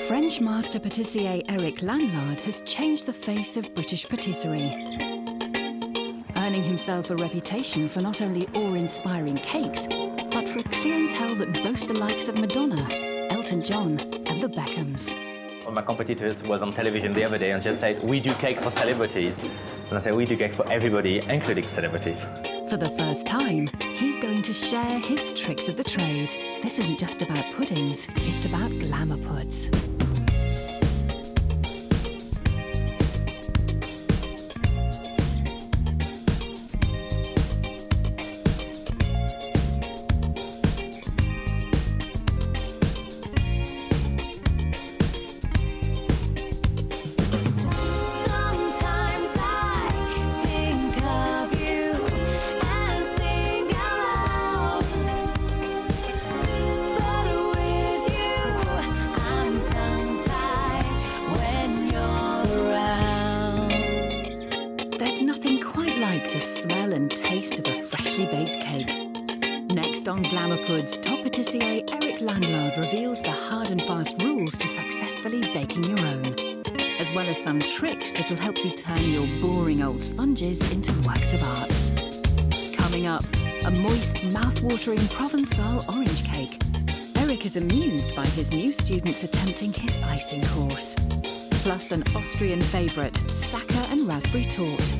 French master patissier Eric Lanlard has changed the face of British patisserie, earning himself a reputation for not only awe-inspiring cakes, but for a clientele that boasts the likes of Madonna, Elton John, and the Beckhams. One of my competitors was on television the other day and just said, "We do cake for celebrities." And I said, "We do cake for everybody, including celebrities." For the first time, he's going to share his tricks of the trade. This isn't just about puddings, it's about Glamour Puds. There's nothing quite like the smell and taste of a freshly baked cake. Next on Glamour Puds, top patissier Eric Lanlard reveals the hard and fast rules to successfully baking your own, as well as some tricks that'll help you turn your boring old sponges into works of art. Coming up, a moist, mouth-watering Provençal orange cake. Eric is amused by his new students attempting his icing course. Plus an Austrian favourite, Sacher and raspberry torte.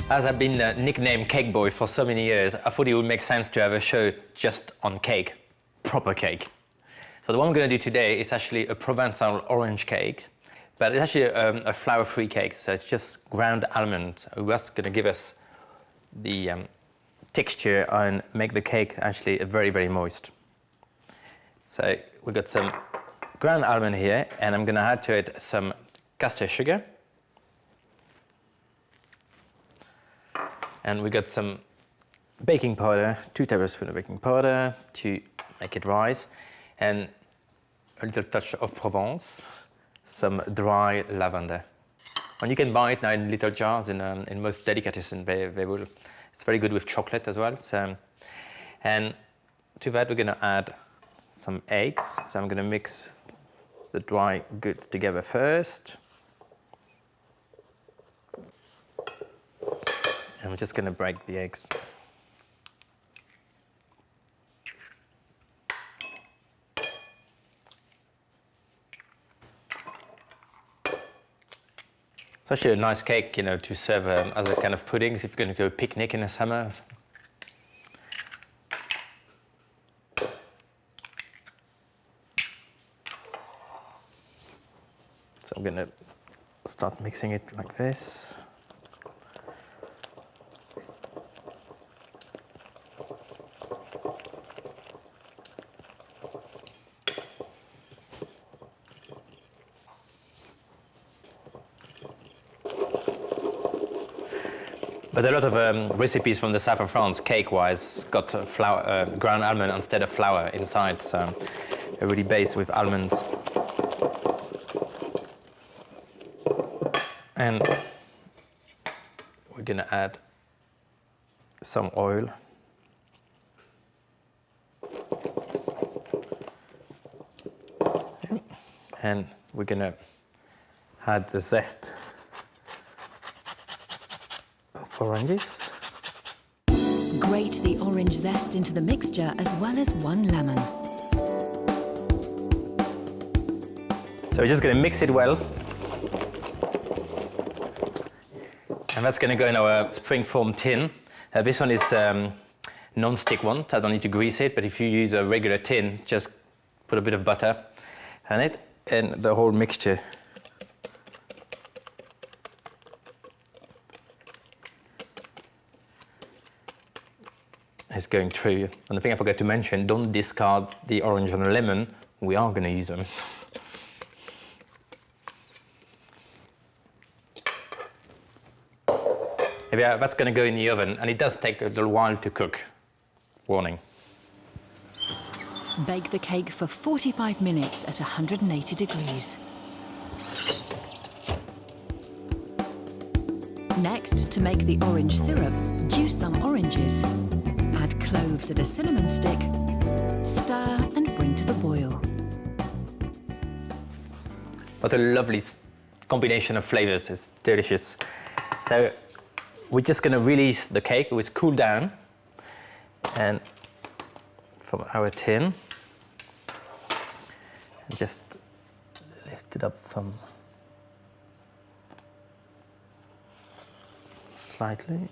As I've been nicknamed Cake Boy for so many years, I thought it would make sense to have a show just on cake, proper cake. So the one I'm going to do today is actually a Provençal orange cake, but it's actually a flour-free cake, so it's just ground almond. That's going to give us the texture and make the cake actually very, very moist. So we've got some ground almond here, and I'm going to add to it some caster sugar. And we got some baking powder, 2 tablespoons of baking powder to make it rise, and a little touch of Provence, some dry lavender. And you can buy it now in little jars in most delicatessen. They will. It's very good with chocolate as well. So, and to that we're going to add some eggs. So I'm going to mix the dry goods together first. And we're just going to break the eggs. It's actually a nice cake, you know, to serve as a kind of pudding if you're going to go picnic in the summer. So I'm going to start mixing it like this. But a lot of recipes from the south of France, cake-wise, got flour, ground almond instead of flour inside, so they're really based with almonds. And we're going to add some oil. And we're going to add the zest of oranges. Grate the orange zest into the mixture as well as 1 lemon. So we're just going to mix it well. And that's going to go in our springform tin. This one is non-stick one, so I don't need to grease it, but if you use a regular tin, just put a bit of butter on it, and the whole mixture is going through. And the thing I forgot to mention, don't discard the orange and the lemon. We are going to use them. Yeah, that's going to go in the oven, and it does take a little while to cook. Warning. Bake the cake for 45 minutes at 180 degrees. Next, to make the orange syrup, juice some oranges. Add cloves and a cinnamon stick. Stir and bring to the boil. What a lovely combination of flavors. It's delicious. So we're just going to release the cake. It was cooled down and from our tin. And just lift it up from slightly.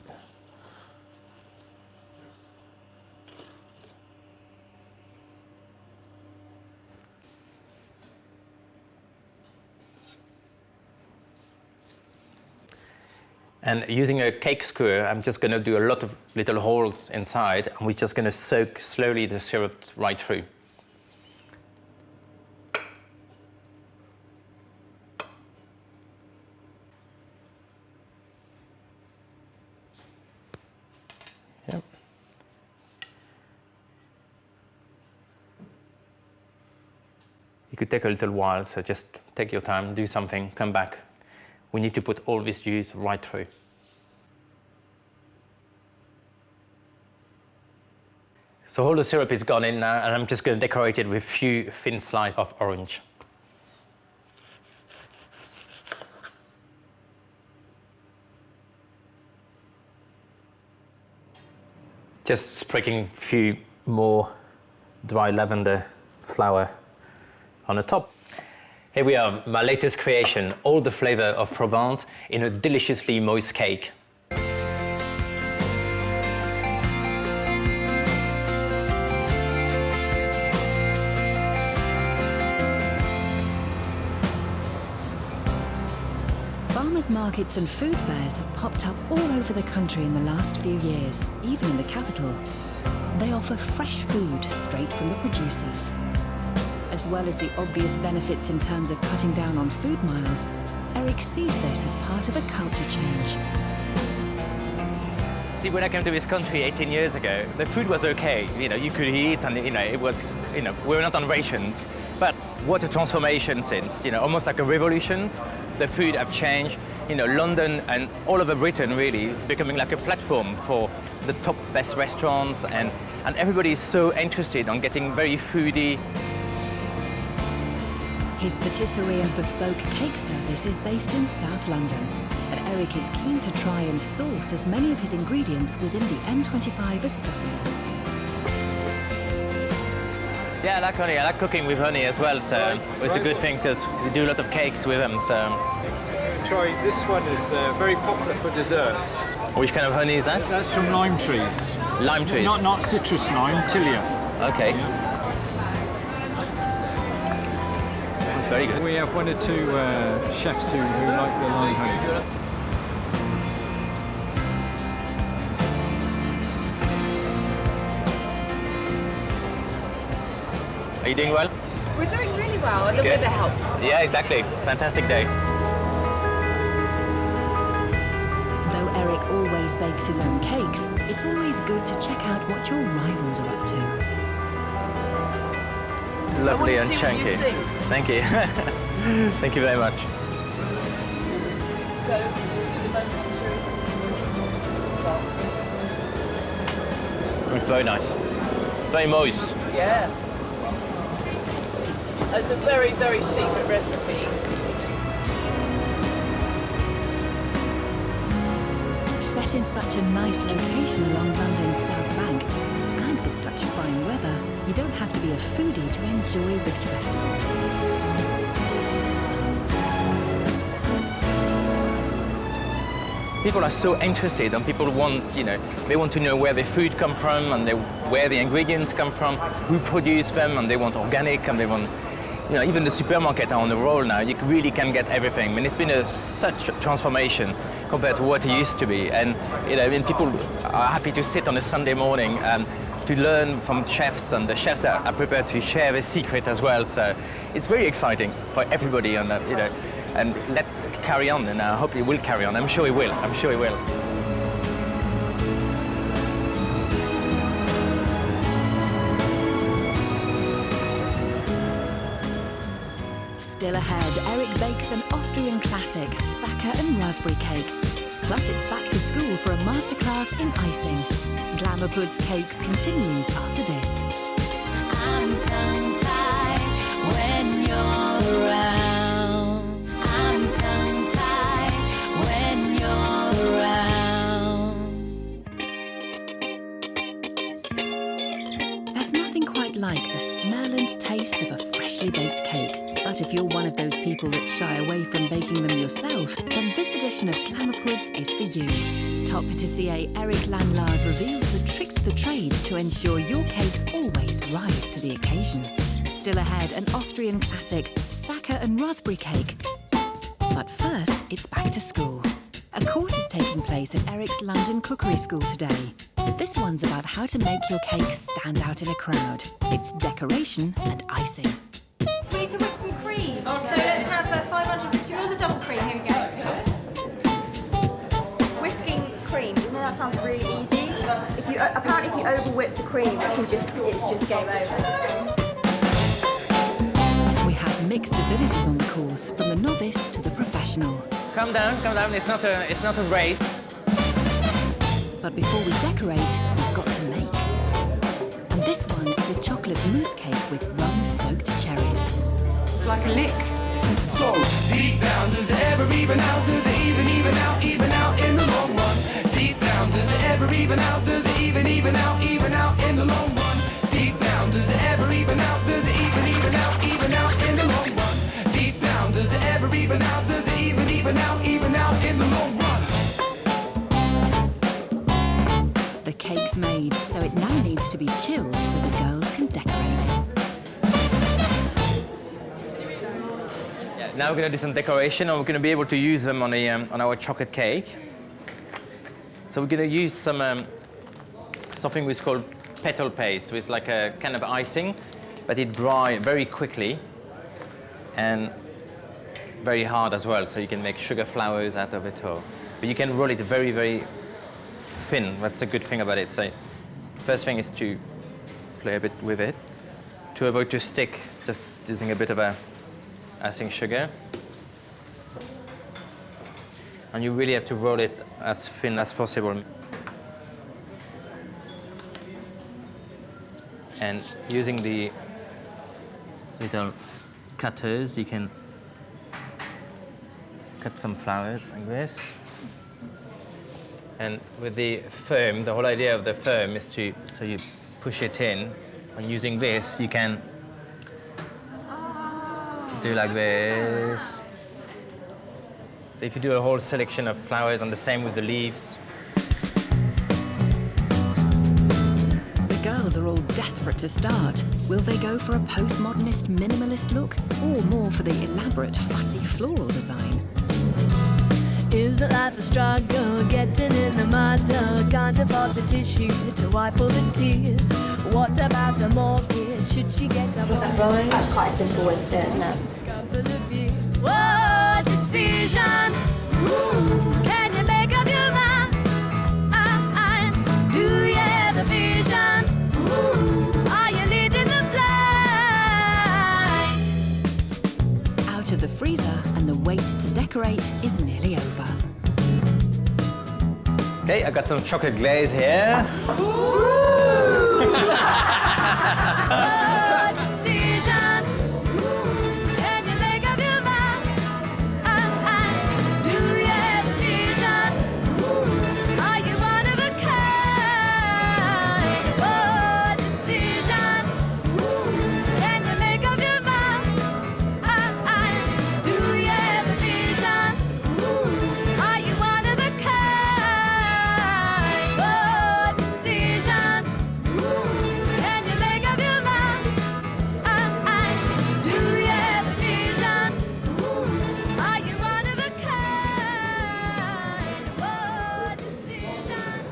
And using a cake skewer, I'm just going to do a lot of little holes inside, and we're just going to soak slowly the syrup right through. Yep. It could take a little while, so just take your time, do something, come back. We need to put all this juice right through. So all the syrup is gone in now, and I'm just going to decorate it with a few thin slices of orange. Just sprinkling a few more dry lavender flower on the top. Here we are, my latest creation, all the flavor of Provence in a deliciously moist cake. Farmers markets and food fairs have popped up all over the country in the last few years, even in the capital. They offer fresh food straight from the producers. As well as the obvious benefits in terms of cutting down on food miles, Eric sees this as part of a culture change. See, when I came to this country 18 years ago, the food was okay. You know, you could eat, and it was, we were not on rations. But what a transformation since, almost like a revolution. The food have changed. London and all over Britain really is becoming like a platform for the top best restaurants, and everybody is so interested on getting very foodie. His patisserie and bespoke cake service is based in South London, and Eric is keen to try and source as many of his ingredients within the M25 as possible. Yeah, I like honey. I like cooking with honey as well, so it's a good thing to do a lot of cakes with them. So try this one is very popular for desserts. Which kind of honey is that? That's from lime trees. Lime trees? Not citrus lime, tilia. Okay. Yeah. Very good. We have one or two chefs who like the lime honey. Are you doing well? We're doing really well, and the weather helps. Yeah, exactly. Fantastic day. Though Eric always bakes his own cakes, it's always good to check out what your rivals are up to. Lovely and chunky. Thank you. Thank you very much. So, it's very nice. Very moist. yeah. It's a very, very secret recipe. Set in such a nice location along London's South Bank, and with such fine weather, you don't have to be a foodie to enjoy this festival. People are so interested, and people want, they want to know where the food come from, and where the ingredients come from, who produce them, and they want organic, and they want, even the supermarket are on the roll now. You really can get everything. I mean, it's been such a transformation compared to what it used to be, and people are happy to sit on a Sunday morning to learn from chefs, and the chefs are prepared to share their secret as well. So it's very exciting for everybody, and and let's carry on, and I hope it will carry on. I'm sure it will. I'm sure it will. Still ahead, Eric bakes an Austrian classic, Sacher and raspberry cake. Plus, it's back to school for a masterclass in icing. Glamour Puds Cakes continues after this. I'm tongue-tied when you're around. I'm tongue-tied when you're around. There's nothing quite like the smell and taste of a freshly baked cake. But if you're one of those people that shy away from baking them yourself, then this edition of Glamour Puds is for you. Top patissier Lanlard reveals the tricks of the trade to ensure your cakes always rise to the occasion. Still ahead, an Austrian classic, Sacher and raspberry cake. But first, it's back to school. A course is taking place at Eric's London Cookery School today. This one's about how to make your cake stand out in a crowd. It's decoration and icing. We need to whip some cream. So let's have 550 ml of double cream. Here we go. Whisking cream, you know that sounds really easy. Apparently if you over whip the cream, it's just game over. We have mixed abilities on the course, from the novice to the professional. Calm down, it's not a race. But before we decorate, we've got to make. And this one is a chocolate mousse cake with rum-soaked cherries. It's like a lick. So deep down, does it ever even out? Does it even out in the long run? Deep down, does it ever even out? Does it even out in the long run? Deep down, does it ever even out? Does it even out in the long run? Deep down, does it ever even out? Does it even out in the long run? The cake's made, so it now needs to be chilled so the girls can decorate. Now we're going to do some decoration, and we're going to be able to use them on our chocolate cake. So we're going to use something we call petal paste, which is like a kind of icing, but it dries very quickly and very hard as well. So you can make sugar flowers out of it, but you can roll it very, very thin. That's a good thing about it. So first thing is to play a bit with it to avoid to stick, just using a bit of icing sugar. And you really have to roll it as thin as possible. And using the little cutters, you can cut some flowers like this. And with the foam, the whole idea of the foam is so you push it in, and using this, you can do like this. So if you do a whole selection of flowers, and the same with the leaves. The girls are all desperate to start. Will they go for a postmodernist minimalist look, or more for the elaborate, fussy floral design? Isn't life a struggle, getting in the mud? Can't afford the tissue to wipe all the tears. What about a mortgage? Should she get a mortgage? That's quite a simple way to do it, isn't it? What decisions can you make up your mind? Do you have a vision? Are you leading the flight? Out of the freezer, and the wait to decorate is nearly over. Okay, I got some chocolate glaze here. What decisions can you make up your mind? Do you have a vision? Are you one of a kind? What decisions can you make up your mind? Do you have a vision? Are you one of a kind? What decisions can you make up your mind? Do you have a vision? Are you one of a kind? What decisions?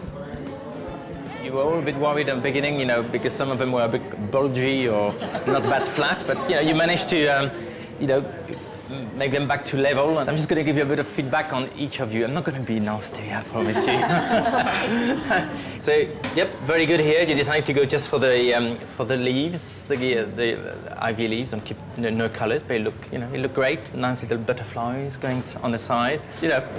You were all a bit worried at the beginning, because some of them were a bit bulgy or not that flat, but you managed to, make them back to level. And I'm just going to give you a bit of feedback on each of you. I'm not going to be nasty, I promise you. So, yep, very good here. You decided to go just for the leaves, the ivy leaves, and keep no colours, but it look great. Nice little butterflies going on the side.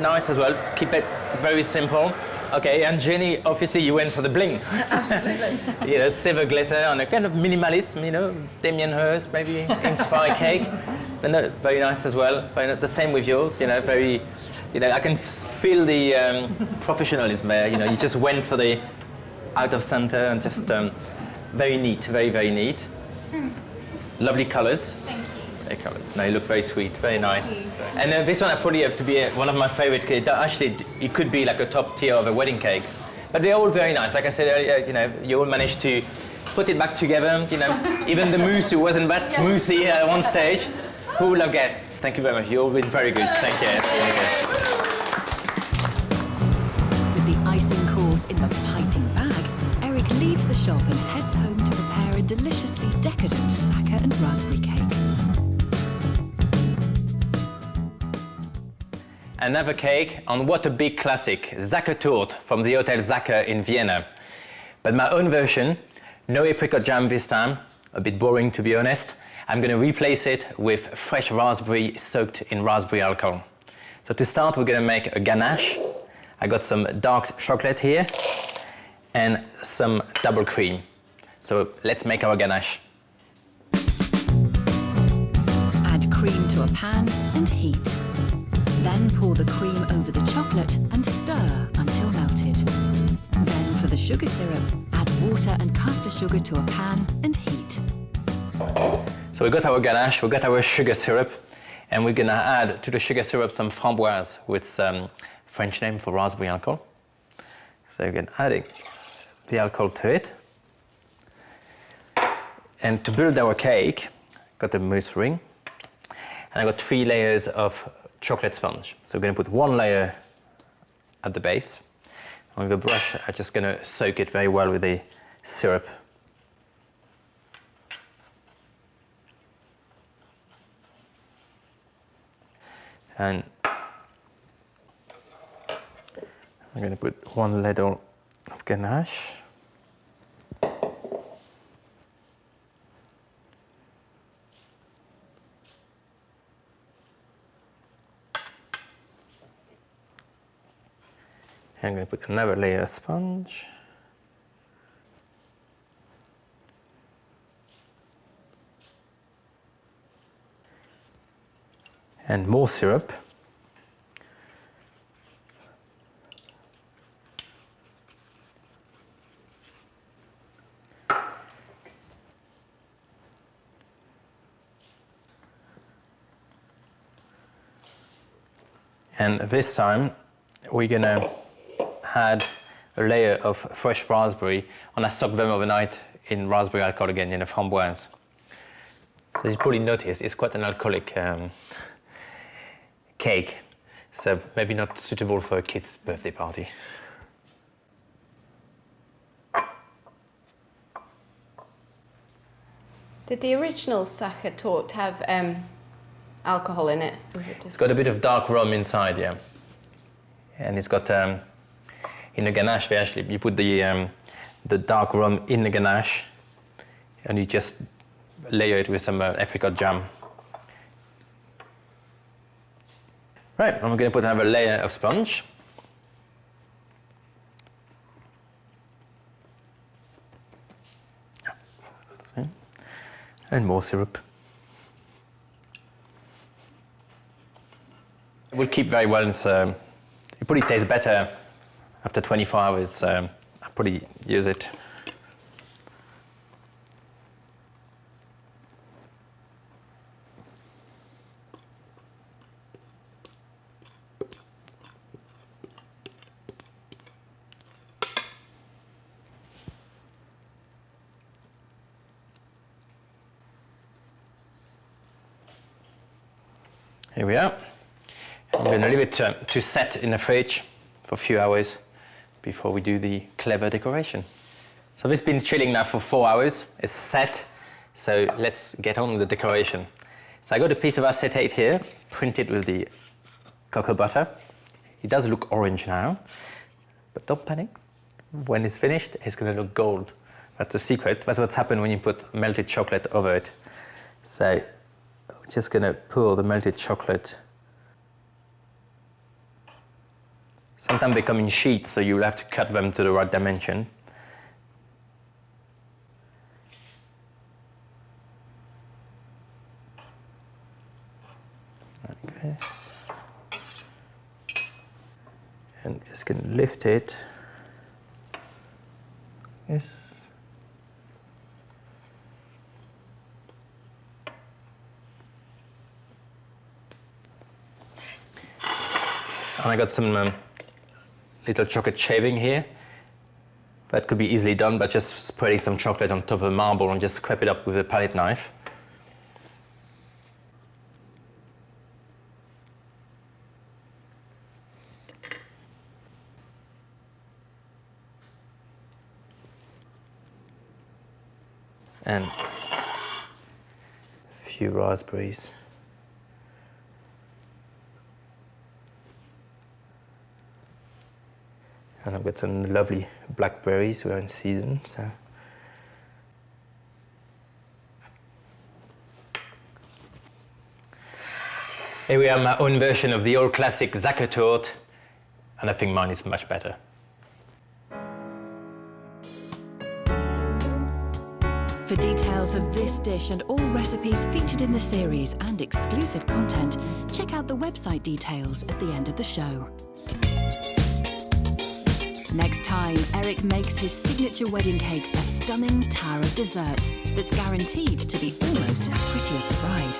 Nice as well. Keep it very simple. Okay, and Jenny, obviously you went for the bling. Absolutely. Silver glitter on a kind of minimalism, Damien Hirst maybe inspired cake. But no, very nice as well. The same with yours, very, I can feel the professionalism there. You just went for the out of center and just very neat, very, very neat. Lovely colours. Thank you. Very colours. No, you look very sweet, very nice. And this one I probably have to be one of my favourite cakes. Actually, it could be like a top tier of the wedding cakes. But they're all very nice. Like I said earlier, you all managed to put it back together. Even the mousse who wasn't that moussey at one stage. Who will have guessed? Thank you very much. You've all been very good. Thank you. Thank you. With the icing course in the piping bag, Eric leaves the shop and heads home to prepare a deliciously decadent Sacher and raspberry cake. Another cake, and what a big classic, Sachertorte from the Hotel Sacher in Vienna. But my own version, no apricot jam this time, a bit boring to be honest. I'm going to replace it with fresh raspberry soaked in raspberry alcohol. So to start, we're going to make a ganache. I got some dark chocolate here and some double cream. So let's make our ganache. Add cream to a pan and heat. Then pour the cream over the chocolate and stir until melted. Then for the sugar syrup, add water and caster sugar to a pan and heat. So we got our ganache, we got our sugar syrup, and we're gonna add to the sugar syrup some framboise with some French name for raspberry alcohol. So again, adding the alcohol to it. And to build our cake, got a mousse ring, and I got 3 layers of chocolate sponge. So we're gonna put 1 layer at the base. And with a brush, I'm just gonna soak it very well with the syrup. And I'm going to put 1 ladle of ganache. I'm going to put another layer of sponge. And more syrup. And this time we're gonna add a layer of fresh raspberry, and I soak them overnight in raspberry alcohol again, in a framboise. So you probably noticed it's quite an alcoholic cake, so maybe not suitable for a kid's birthday party. Did the original Sachertorte have alcohol in it? It's got a bit of dark rum inside, yeah. And it's got, in the ganache, you put the dark rum in the ganache, and you just layer it with some apricot jam. Right, and we're going to put another layer of sponge. And more syrup. It will keep very well, so it probably tastes better after 24 hours. I'll probably use it. Here we are. I'm going to leave it to set in the fridge for a few hours before we do the clever decoration. So this has been chilling now for 4 hours. It's set, so let's get on with the decoration. So I got a piece of acetate here, printed with the cocoa butter. It does look orange now, but don't panic. When it's finished, it's going to look gold. That's the secret. That's what's happened when you put melted chocolate over it. So we're just going to pour the melted chocolate. Sometimes they come in sheets, so you'll have to cut them to the right dimension. Like this. And just going to lift it. Yes. And I got some little chocolate shaving here. That could be easily done by just spreading some chocolate on top of the marble and just scrape it up with a palette knife. And a few raspberries. And I've got some lovely blackberries, we're in season, so. Here we have my own version of the old classic Sachertorte, and I think mine is much better. For details of this dish and all recipes featured in the series and exclusive content, check out the website details at the end of the show. Next time, Eric makes his signature wedding cake a stunning tower of desserts that's guaranteed to be almost as pretty as the bride.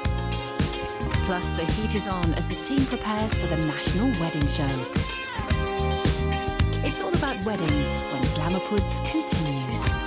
Plus, the heat is on as the team prepares for the national wedding show. It's all about weddings when Glamour Puds continues.